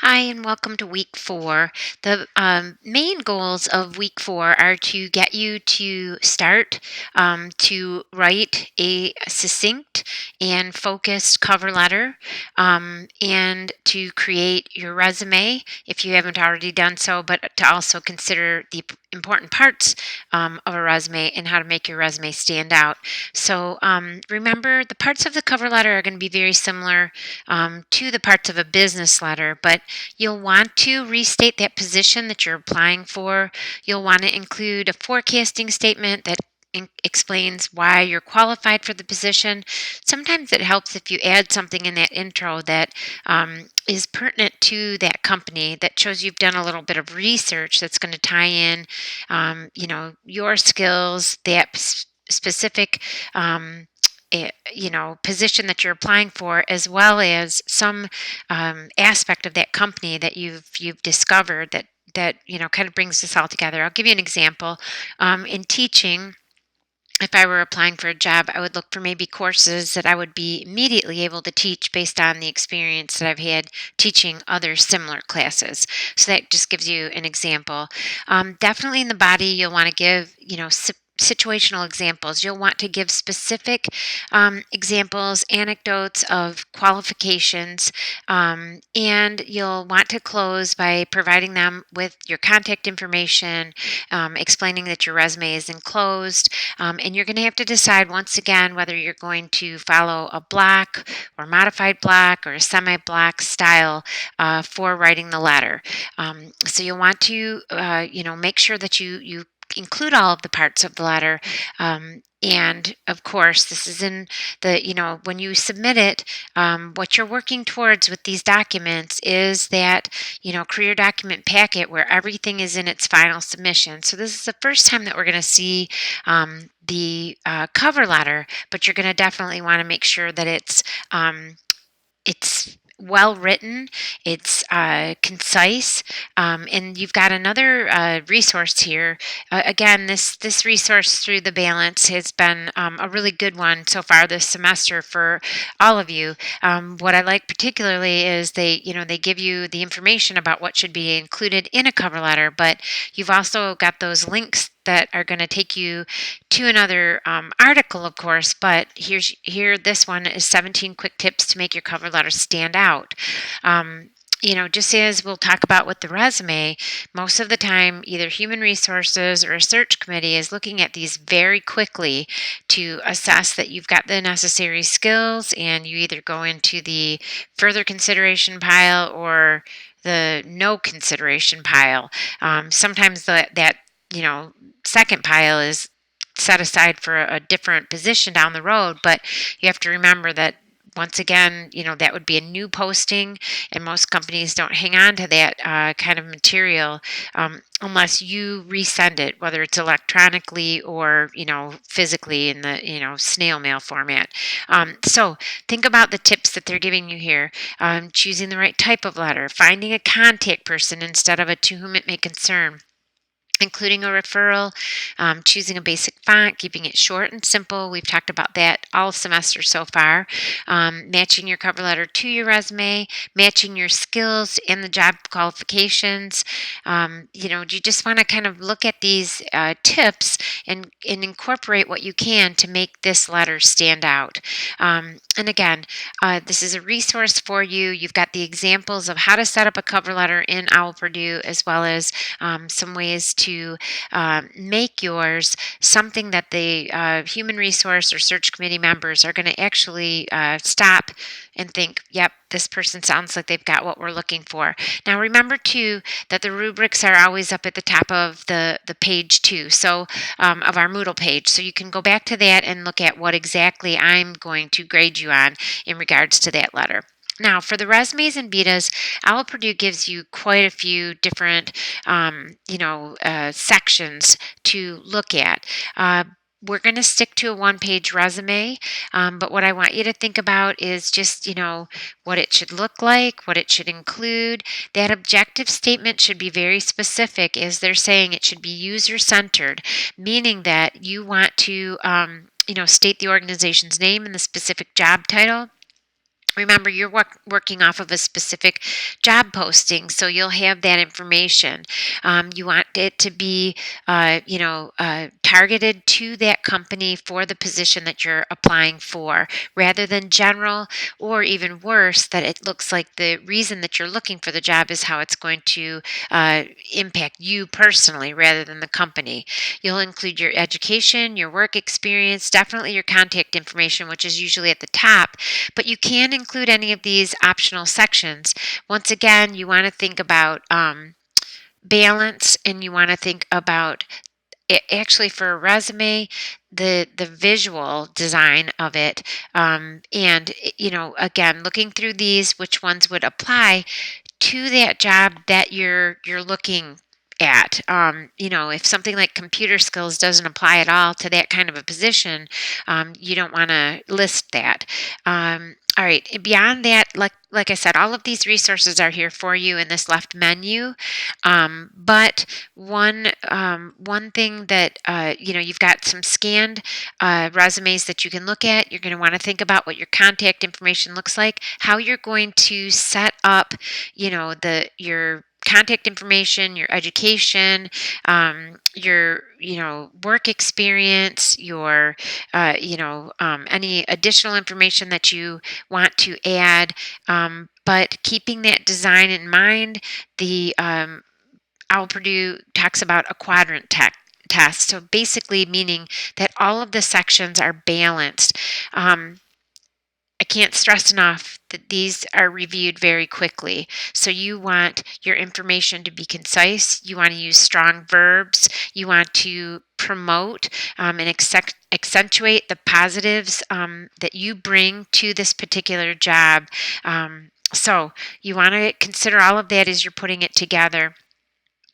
Hi, and welcome to week 4. The main goals of week 4 are to get you to start to write a succinct and focused cover letter, and to create your resume if you haven't already done so, but to also consider the important parts of a resume and how to make your resume stand out. So remember, the parts of the cover letter are going to be very similar to the parts of a business letter, but you'll want to restate that position that you're applying for. You'll want to include a forecasting statement that explains why you're qualified for the position. Sometimes it helps if you add something in that intro that is pertinent to that company, that shows you've done a little bit of research that's going to tie in, your skills, that specific position that you're applying for, as well as some aspect of that company that you've discovered that kind of brings this all together. I'll give you an example. In teaching, if I were applying for a job, I would look for maybe courses that I would be immediately able to teach based on the experience that I've had teaching other similar classes. So that just gives you an example. Definitely in the body, you'll want to give, situational examples. You'll want to give specific examples, anecdotes of qualifications, and you'll want to close by providing them with your contact information, explaining that your resume is enclosed, and you're going to have to decide once again whether you're going to follow a block or modified block or a semi-block style for writing the letter. So you'll want to, make sure that you include all of the parts of the letter. And of course, this is in when you submit it, what you're working towards with these documents is that, career document packet where everything is in its final submission. So this is the first time that we're going to see the cover letter, but you're going to definitely want to make sure that it's well written, it's concise, and you've got another resource here. Again, this resource through the balance has been a really good one so far this semester for all of you. What I like particularly is they give you the information about what should be included in a cover letter, but you've also got those links that are going to take you to another article, of course, but this one is 17 quick tips to make your cover letter stand out. Just as we'll talk about with the resume, most of the time, either human resources or a search committee is looking at these very quickly to assess that you've got the necessary skills, and you either go into the further consideration pile or the no consideration pile. Sometimes that second pile is set aside for a different position down the road, but you have to remember that once again, that would be a new posting, and most companies don't hang on to that kind of material unless you resend it, whether it's electronically or, physically in the, snail mail format. So think about the tips that they're giving you here. Choosing the right type of letter, finding a contact person instead of a to whom it may concern, including a referral, choosing a basic font, keeping it short and simple. We've talked about that all semester so far. Matching your cover letter to your resume, matching your skills and the job qualifications. You just want to kind of look at these tips and incorporate what you can to make this letter stand out. And again, this is a resource for you. You've got the examples of how to set up a cover letter in OWL Purdue, as well as some ways to make yours something that the human resource or search committee members are going to actually stop and think, yep, this person sounds like they've got what we're looking for. Now, remember, too, that the rubrics are always up at the top of the page, too, so of our Moodle page. So you can go back to that and look at what exactly I'm going to grade you on in regards to that letter. Now, for the resumes and betas, OWL Purdue gives you quite a few different, sections to look at. We're going to stick to a one-page resume, but what I want you to think about is just, what it should look like, what it should include. That objective statement should be very specific, as they're saying it should be user-centered, meaning that you want to, state the organization's name and the specific job title. Remember, you're working off of a specific job posting, so you'll have that information. You want it to be, targeted to that company for the position that you're applying for, rather than general, or even worse, that it looks like the reason that you're looking for the job is how it's going to uh, impact you personally rather than the company. You'll include your education, your work experience, definitely your contact information, which is usually at the top, but you can include any of these optional sections. Once again, you want to think about balance, and you want to think about it, actually, for a resume, the visual design of it, and again, looking through these, which ones would apply to that job that you're looking at. If something like computer skills doesn't apply at all to that kind of a position, you don't want to list that. All right. Beyond that, like I said, all of these resources are here for you in this left menu. But one thing that you've got some scanned resumes that you can look at. You're going to want to think about what your contact information looks like, how you're going to set up your contact information, your education, your work experience, your any additional information that you want to add, but keeping that design in mind. The Owl Purdue talks about a quadrant test, so basically meaning that all of the sections are balanced. I can't stress enough that these are reviewed very quickly. So you want your information to be concise. You want to use strong verbs. You want to promote and accentuate the positives that you bring to this particular job. So you want to consider all of that as you're putting it together.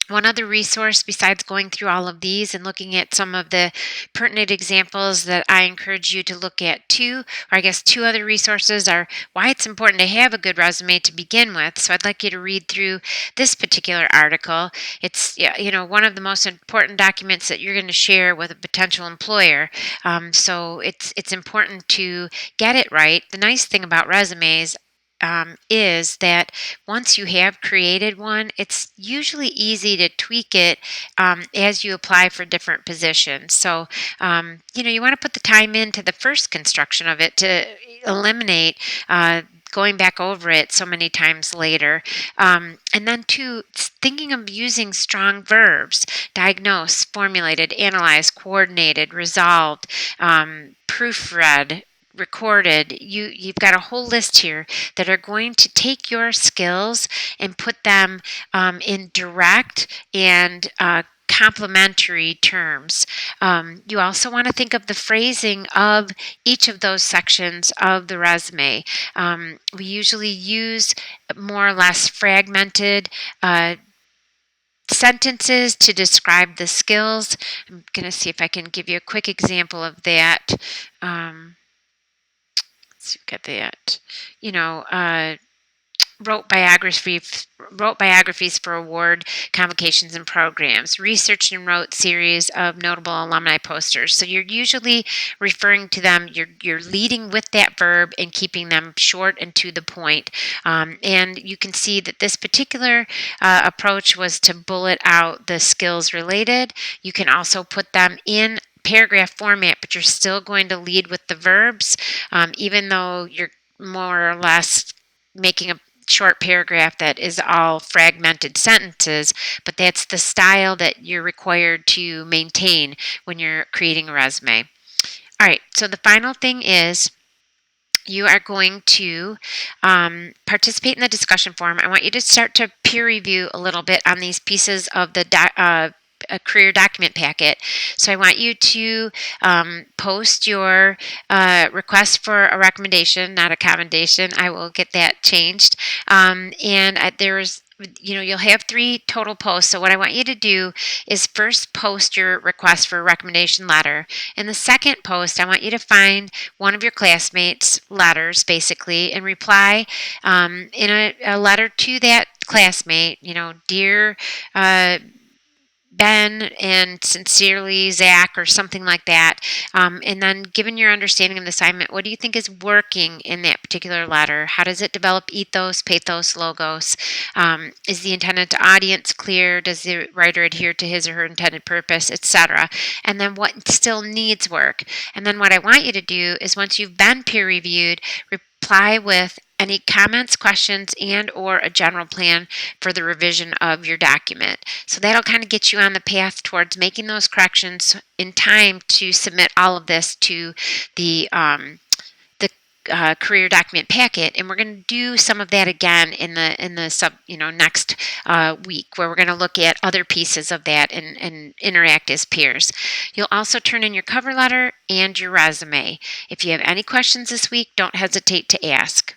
One other resource besides going through all of these and looking at some of the pertinent examples that I encourage you to look at too, or I guess two other resources, are why it's important to have a good resume to begin with. So I'd like you to read through this particular article. It's one of the most important documents that you're going to share with a potential employer. So it's important to get it right. The nice thing about resumes is that once you have created one, it's usually easy to tweak it as you apply for different positions. So, you want to put the time into the first construction of it to eliminate going back over it so many times later. And then two, thinking of using strong verbs: diagnose, formulated, analyze, coordinated, resolved, proofread, recorded. You've got a whole list here that are going to take your skills and put them in direct and complementary terms. You also want to think of the phrasing of each of those sections of the resume. We usually use more or less fragmented sentences to describe the skills. I'm going to see if I can give you a quick example of that. Let's look at that. Wrote biographies for award convocations and programs, researched and wrote series of notable alumni posters. So you're usually referring to them, you're leading with that verb and keeping them short and to the point. And you can see that this particular approach was to bullet out the skills related. You can also put them in paragraph format, but you're still going to lead with the verbs, even though you're more or less making a short paragraph that is all fragmented sentences, but that's the style that you're required to maintain when you're creating a resume. All right, so the final thing is you are going to participate in the discussion forum. I want you to start to peer review a little bit on these pieces of the a career document packet. So I want you to post your request for a recommendation, not a commendation. I will get that changed. You'll have 3 total posts. So what I want you to do is first post your request for a recommendation letter. In the second post, I want you to find one of your classmates' letters, basically, and reply in a letter to that classmate. Dear Ben and sincerely Zach or something like that. And then, given your understanding of the assignment, what do you think is working in that particular letter? How does it develop ethos, pathos, logos? Is the intended audience clear? Does the writer adhere to his or her intended purpose, etc.? And then, what still needs work? And then, what I want you to do is, once you've been peer reviewed, reply with any comments, questions, and or a general plan for the revision of your document. So that'll kind of get you on the path towards making those corrections in time to submit all of this to the career document packet, and we're going to do some of that again in the next week, where we're going to look at other pieces of that and interact as peers. You'll also turn in your cover letter and your resume. If you have any questions this week, don't hesitate to ask.